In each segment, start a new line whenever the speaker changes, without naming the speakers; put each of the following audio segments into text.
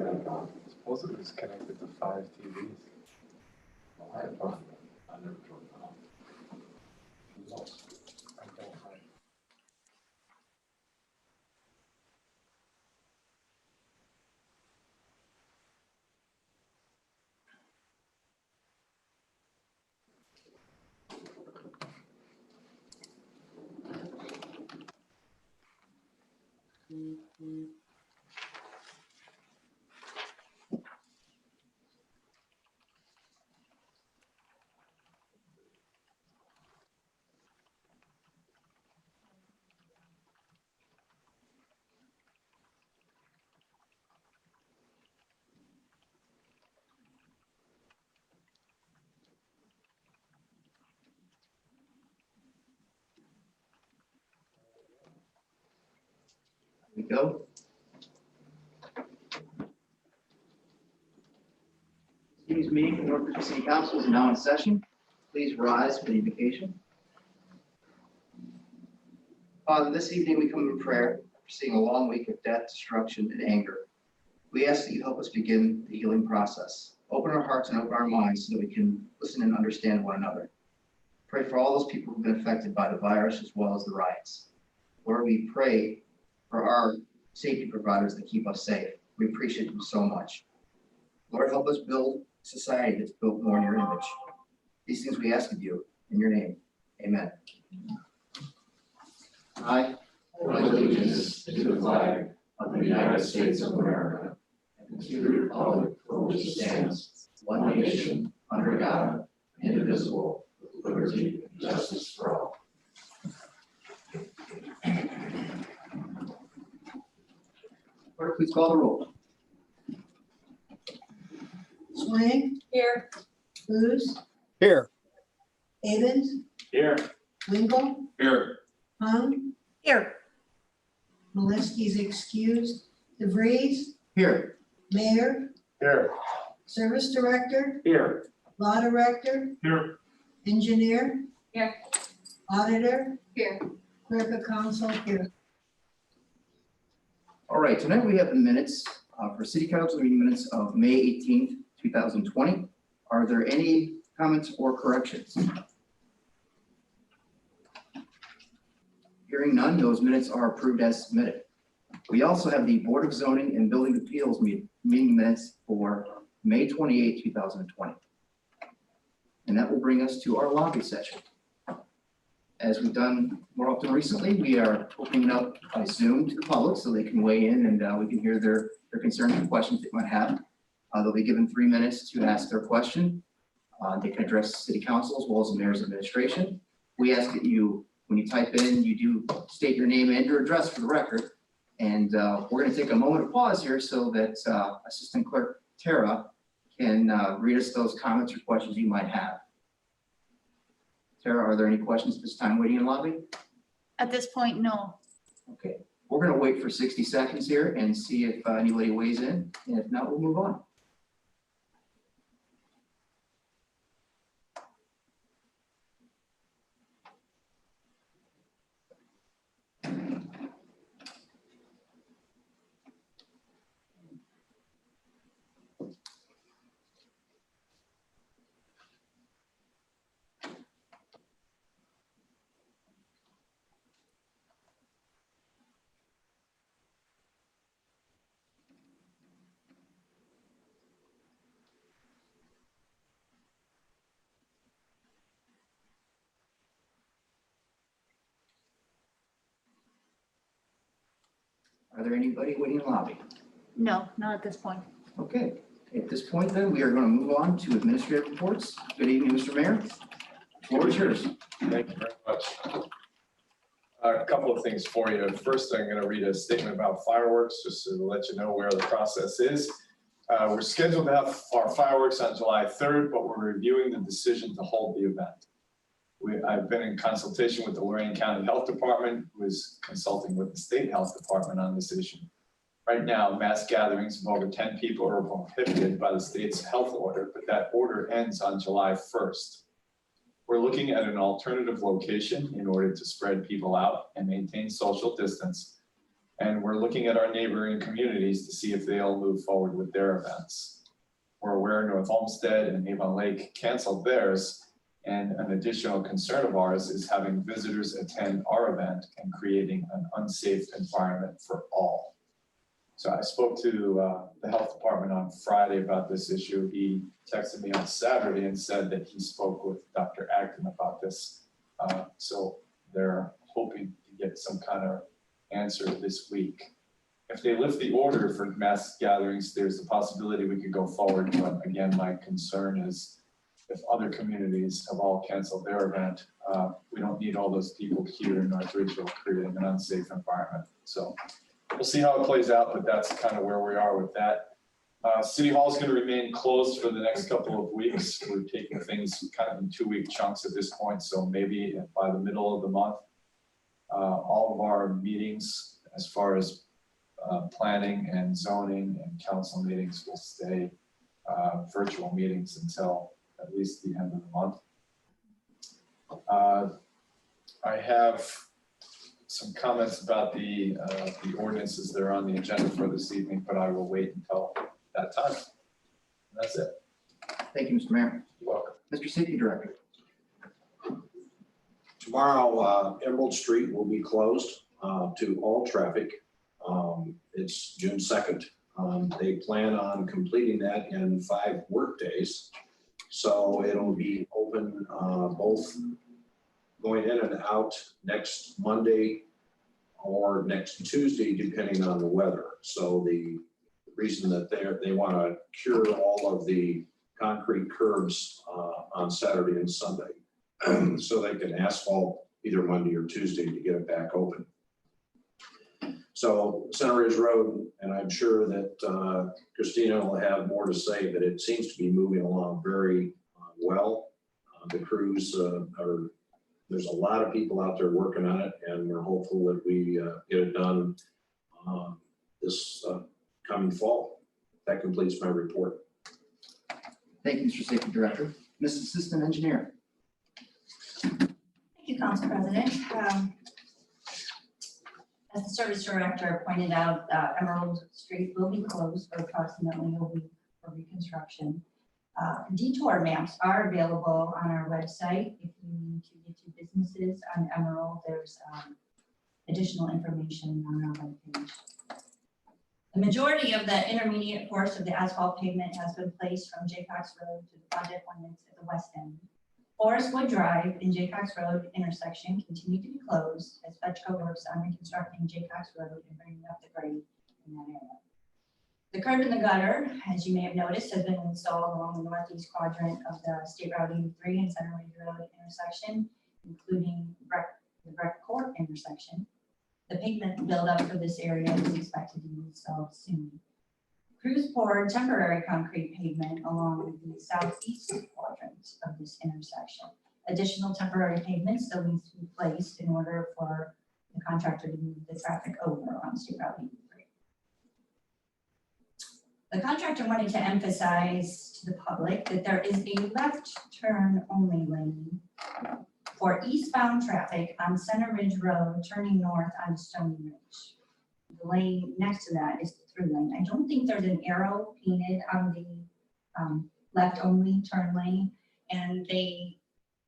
Suppose it was connected to 5 TVs.
I have fun. I never turned it on.
I don't know.
We go. Today's meeting for North Country City Council is now in session. Please rise for the invocation. Father, this evening we come in prayer, seeing a long week of death, destruction, and anger. We ask that you help us begin the healing process. Open our hearts and open our minds so that we can listen and understand one another. Pray for all those people who've been affected by the virus as well as the riots. Lord, we pray for our safety providers that keep us safe. We appreciate them so much. Lord, help us build a society that's built more in your image. These things we ask of you in your name. Amen. I
pledge allegiance to the flag of the United States of America and to the republic for which it stands, one nation, under God, indivisible, with liberty and justice for all.
Clerk, please call the roll.
Swain. Here. Booz.
Here.
Avens.
Here.
Wingle.
Here.
Hung.
Here.
Malinsky's excused. DeVries.
Here.
Mayor.
Here.
Service Director.
Here.
Law Director.
Here.
Engineer.
Here.
Auditor.
Here.
Clerk of Council. Here.
All right, tonight we have the minutes for City Council meeting minutes of May 18th, 2020. Are there any comments or corrections? Hearing none, those minutes are approved as submitted. We also have the Board of Zoning and Building Appeals meeting minutes for May 28th, 2020. And that will bring us to our lobby session. As we've done more often recently, we are opening up by Zoom to the public so they can weigh in and we can hear their concerns and questions they might have. They'll be given 3 minutes to ask their question. They can address City Council as well as the Mayor's administration. We ask that you, when you type in, you do state your name and your address for the record. And we're going to take a moment of pause here so that Assistant Clerk Tara can read us those comments or questions you might have. Tara, are there any questions at this time waiting in lobby?
At this point, no.
Okay, we're going to wait for 60 seconds here and see if anybody weighs in. And if not, we'll move on. Are there anybody waiting in lobby?
No, not at this point.
Okay, at this point then, we are going to move on to administrative reports. Good evening, Mr. Mayor. The floor is yours.
Thank you very much. A couple of things for you. First, I'm going to read a statement about fireworks, just to let you know where the process is. We're scheduled to have our fireworks on July 3rd, but we're reviewing the decision to hold the event. I've been in consultation with the Lorraine County Health Department, who is consulting with the State Health Department on this issue. Right now, mass gatherings of over 10 people are prohibited by the state's health order, but that order ends on July 1st. We're looking at an alternative location in order to spread people out and maintain social distance. And we're looking at our neighboring communities to see if they'll move forward with their events. We're aware North Olmsted and Avon Lake canceled theirs, and an additional concern of ours is having visitors attend our event and creating an unsafe environment for all. So I spoke to the health department on Friday about this issue. He texted me on Saturday and said that he spoke with Dr. Acton about this. So they're hoping to get some kind of answer this week. If they lift the order for mass gatherings, there's a possibility we could go forward. But again, my concern is if other communities have all canceled their event, we don't need all those people here in North Ridgeville creating an unsafe environment. So we'll see how it plays out, but that's kind of where we are with that. City Hall is going to remain closed for the next couple of weeks. We're taking things kind of in 2-week chunks at this point. So maybe by the middle of the month, all of our meetings as far as planning and zoning and council meetings will stay virtual meetings until at least the end of the month. I have some comments about the ordinances that are on the agenda for this evening, but I will wait until that time. And that's it.
Thank you, Mr. Mayor.
You're welcome.
Mr. Safety Director.
Tomorrow, Emerald Street will be closed to all traffic. It's June 2nd. They plan on completing that in 5 work days. So it'll be open both going in and out next Monday or next Tuesday, depending on the weather. So the reason that they want to cure all of the concrete curbs on Saturday and Sunday so they can asphalt either Monday or Tuesday to get it back open. So Center Ridge Road, and I'm sure that Christina will have more to say, but it seems to be moving along very well. The crews there's a lot of people out there working on it, and we're hopeful that we get it done this coming fall. That completes my report.
Thank you, Mr. Safety Director. Ms. Assistant Engineer.
Thank you, Council President. As the Service Director pointed out, Emerald Street will be closed for approximately a week for reconstruction. Detour maps are available on our website. If you need to get to businesses on Emerald, there's additional information on our webpage. The majority of the intermediate course of the asphalt pavement has been placed from Jaycox Road to the project limits at the west end. Forestwood Drive and Jaycox Road intersection continue to be closed as Fetchco works on reconstructing Jaycox Road and bringing up the grade in that area. The curb in the gutter, as you may have noticed, has been installed along the northeast quadrant of the State Route 83 and Center Ridge Road intersection, including the Breck Court intersection. The pavement buildup for this area is expected to be installed soon. Crews poured temporary concrete pavement along the southeast quadrant of this intersection. Additional temporary pavement still needs to be placed in order for the contractor to move the traffic over on State Route 83. The contractor wanted to emphasize to the public that there is a left turn only lane for eastbound traffic on Center Ridge Road turning north on Stony Ridge. The lane next to that is the through lane. I don't think there's an arrow painted on the left only turn lane, and they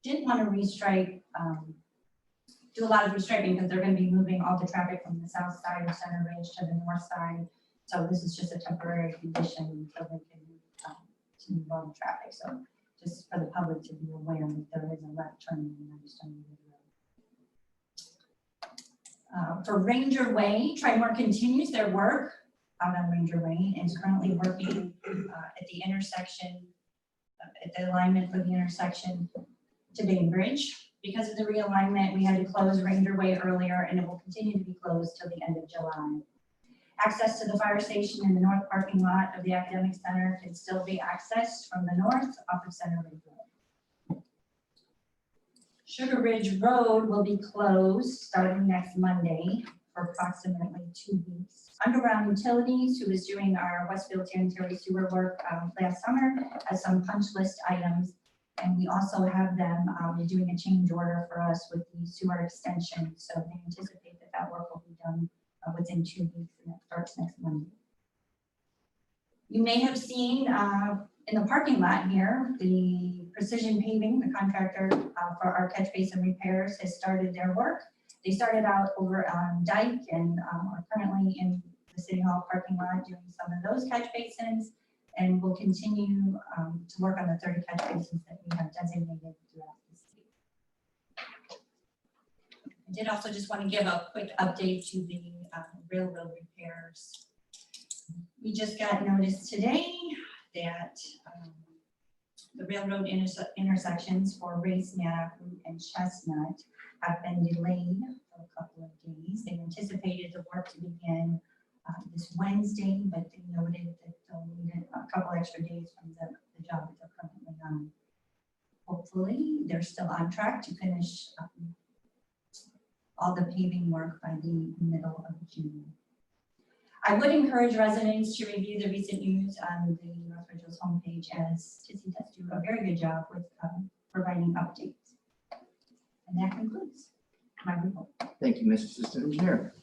didn't want to restripe, do a lot of restriping because they're going to be moving all the traffic from the south side of Center Ridge to the north side. So this is just a temporary condition until they can to move all the traffic. So just for the public to be aware that there is a left turn lane on Stony Ridge Road. For Ranger Way, Trimore continues their work out on Ranger Way and is currently working at the intersection, at the alignment for the intersection to Bainbridge. Because of the realignment, we had to close Ranger Way earlier, and it will continue to be closed till the end of July. Access to the fire station in the north parking lot of the Academic Center can still be accessed from the north off of Center Ridge Road. Sugar Ridge Road will be closed starting next Monday for approximately 2 weeks. Underground Utilities, who was doing our Westfield sanitary sewer work last summer, has some punch list items. And we also have them doing a change order for us with the sewer extension. So they anticipate that that work will be done with within 2 weeks, and it starts next Monday. You may have seen in the parking lot here, the Precision Paving, the contractor for our catch basin repairs, has started their work. They started out over on Dyke and are currently in the City Hall parking lot doing some of those catch basins, and will continue to work on the 30 catch basins that we have designated throughout the city. I did also just want to give a quick update to the railroad repairs. We just got notice today that the railroad intersections for Race, Mattoon, and Chestnut have been delayed for a couple of days. They anticipated the work to begin this Wednesday, but they noted that they'll need a couple extra days from the job that they're currently on. Hopefully, they're still on track to finish all the paving work by the middle of June. I would encourage residents to review the recent news on the North Ridge's homepage, as Tissy does do a very good job with providing updates. And that concludes my report.
Thank you, Mr. Assistant Engineer.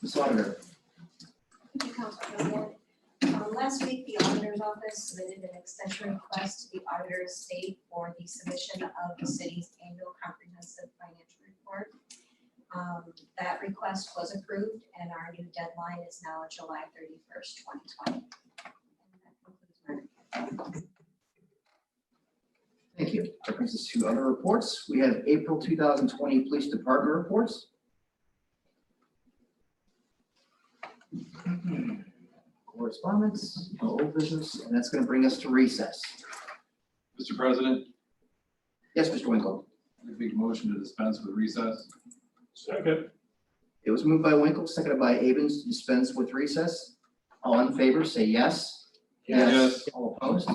Ms. Auditor.
Thank you, Council President. Last week, the Auditor's Office submitted an extension request to the Auditor's State for the submission of the city's annual comprehensive financial report. That request was approved, and our new deadline is now July 31st, 2020. And that concludes my report.
Thank you. That brings us to other reports. We have April 2020 Police Department reports. Correspondence, no old business, and that's going to bring us to recess.
Mr. President,
Yes, Mr. Winkle.
I make a motion to dispense with recess.
Second.
It was moved by Winkle, seconded by Abens to dispense with recess. All in favor, say yes.
Yes.
All opposed?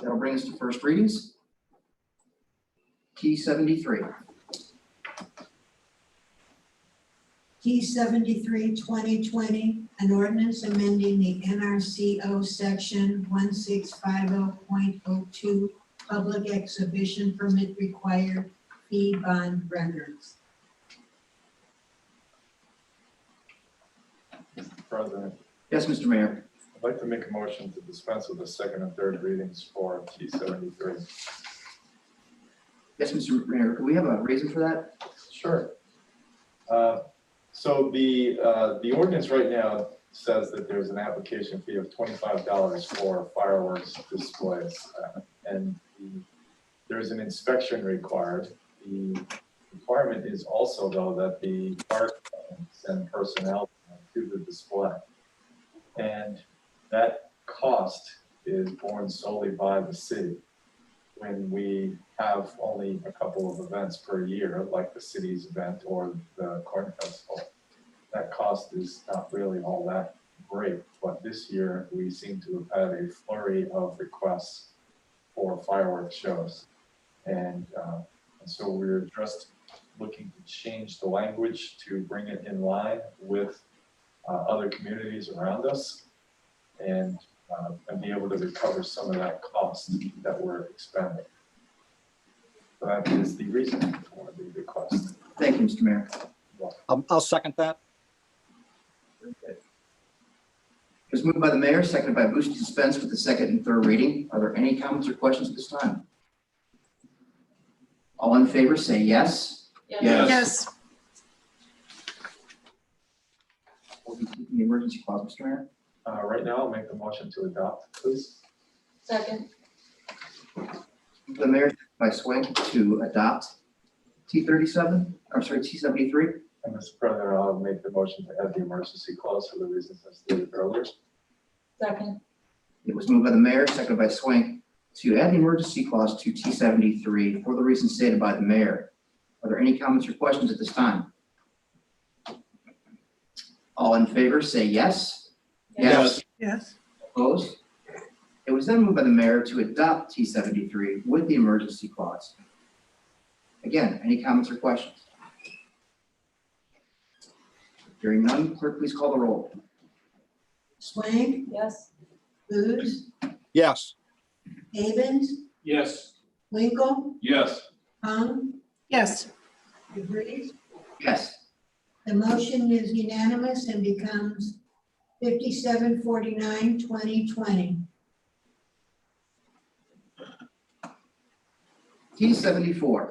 That'll bring us to first readings. T73.
T73 2020, an ordinance amending the NRCO section 1650.02, public exhibition permit required fee bond renderings.
Mr. President,
Yes, Mr. Mayor.
I'd like to make a motion to dispense with the second and third readings for T73.
Yes, Mr. Mayor. Do we have a reason for that?
Sure. So the ordinance right now says that there's an application fee of $25 for fireworks displays. And there's an inspection required. The requirement is also, though, that the fire department send personnel to the display. And that cost is borne solely by the city. When we have only a couple of events per year, like the city's event or the corn festival, that cost is not really all that great. But this year, we seem to have had a flurry of requests for fireworks shows. And so we're just looking to change the language to bring it in line with other communities around us and be able to recover some of that cost that we're expending. So that is the reason for the request.
Thank you, Mr. Mayor.
I'll second that.
It was moved by the mayor, seconded by Booth to dispense with the second and third reading. Are there any comments or questions at this time? All in favor, say yes.
Yes.
We'll be keeping the emergency clause, Mr. Mayor.
Right now, I'll make the motion to adopt, please.
Second.
The mayor by Swank to adopt T73.
And Mr. President, I'll make the motion to add the emergency clause for the reasons I stated earlier.
Second.
It was moved by the mayor, seconded by Swank to add the emergency clause to T73 for the reasons stated by the mayor. Are there any comments or questions at this time? All in favor, say yes.
Yes.
Yes.
Opposed? It was then moved by the mayor to adopt T73 with the emergency clause. Again, any comments or questions? Hearing none, clerk, please call the roll.
Swank,
Yes.
Booth,
Yes.
Havens,
Yes.
Winkle,
Yes.
Hung,
Yes.
DeVries,
Yes.
The motion is unanimous and becomes 5749-2020.
T74,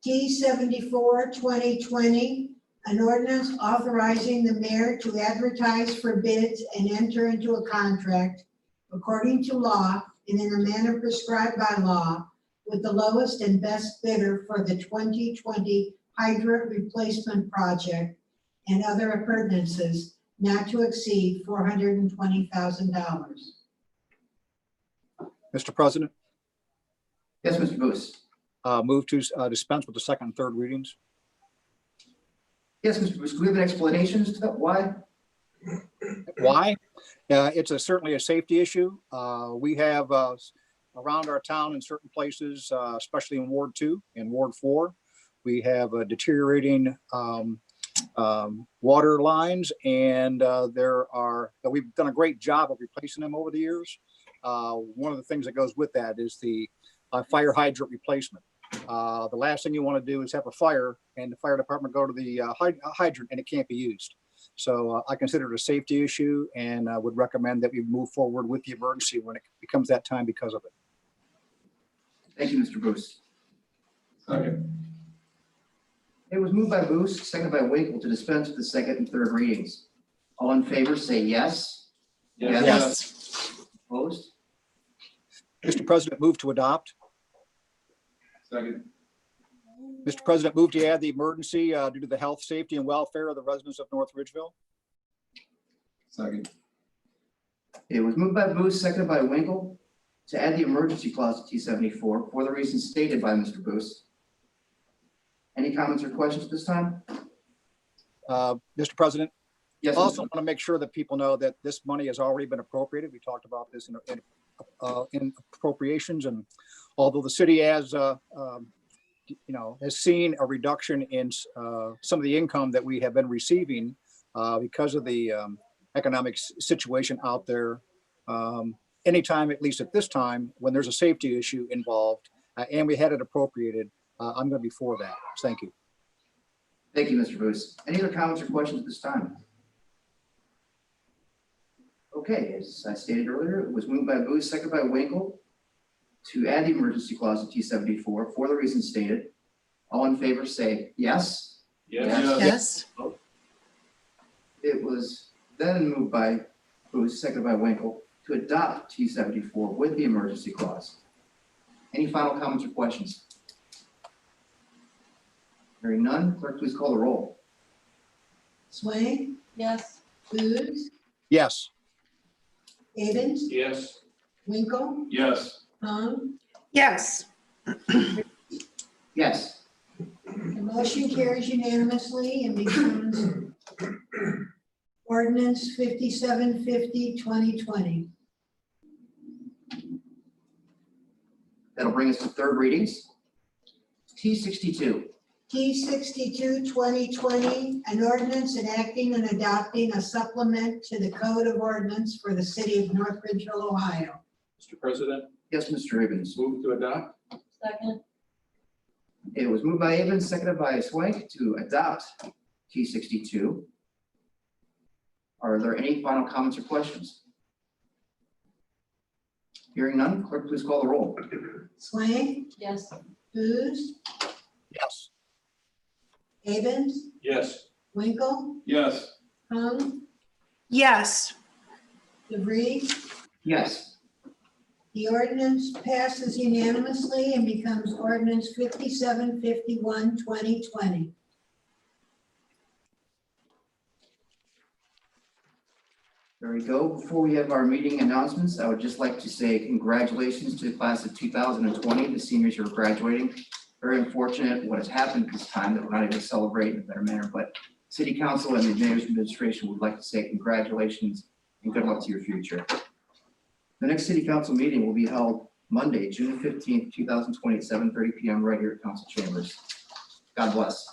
T74-2020, an ordinance authorizing the mayor to advertise for bids and enter into a contract according to law and in a manner prescribed by law with the lowest and best bidder for the 2020 hydrant replacement project and other appurtenances not to exceed $420,000.
Mr. President,
yes, Mr. Booth.
move to dispense with the second and third readings.
Yes, Mr. Booth, do we have an explanation as to that? Why?
Why? It's certainly a safety issue. We have around our town in certain places, especially in Ward 2 and Ward 4, we have deteriorating water lines, and we've done a great job of replacing them over the years. One of the things that goes with that is the fire hydrant replacement. The last thing you want to do is have a fire and the fire department go to the hydrant and it can't be used. So I consider it a safety issue and would recommend that we move forward with the emergency when it becomes that time because of it.
Thank you, Mr. Booth.
Second.
It was moved by Booth, seconded by Winkle to dispense with the second and third readings. All in favor, say yes.
Yes.
Opposed?
Mr. President, move to adopt.
Second.
Mr. President, move to add the emergency due to the health, safety, and welfare of the residents of North Ridgeville.
Second.
It was moved by Booth, seconded by Winkle to add the emergency clause to T74 for the reasons stated by Mr. Booth. Any comments or questions at this time?
Mr. President,
Yes,
also
Mr.
want to make sure that people know that this money has already been appropriated. We talked about this in appropriations, and although the city has seen a reduction in some of the income that we have been receiving because of the economic situation out there. Anytime, at least at this time, when there's a safety issue involved and we had it appropriated, I'm going to be for that. Thank you.
Thank you, Mr. Booth. Any other comments or questions at this time? Okay, as I stated earlier, it was moved by Booth, seconded by Winkle to add the emergency clause to T74 for the reasons stated. All in favor say yes.
Yes.
It was then moved by Booth, seconded by Winkle to adopt T74 with the emergency clause. Any final comments or questions? Hearing none, clerk, please call the roll.
Swain,
Yes.
Booth,
Yes.
Avens,
Yes.
Winkle,
Yes.
Hahn.
Yes.
Yes.
The motion carries unanimously and becomes ordinance 5750-2020.
That'll bring us to third readings. T62.
T62-2020, an ordinance enacting and adopting a supplement to the Code of Ordinance for the city of North Ridgeville, Ohio.
Mr. President,
Yes, Mr. Avens.
move to adopt.
Second.
It was moved by Avens, seconded by Swank to adopt T62. Are there any final comments or questions? Hearing none, clerk, please call the roll.
Swain,
Yes.
Booth,
Yes.
Avens,
Yes.
Winkle,
Yes.
Hung,
Yes.
DeVries.
Yes.
The ordinance passes unanimously and becomes ordinance 5751-2020.
There we go. Before we have our meeting announcements, I would just like to say congratulations to the class of 2020, the seniors who are graduating. Very unfortunate what has happened this time that we're not able to celebrate in a better manner, but City Council and the Mayor's Administration would like to say congratulations and good luck to your future. The next City Council meeting will be held Monday, June 15th, 2020 at 7:30 p.m. right here at Council Chambers. God bless.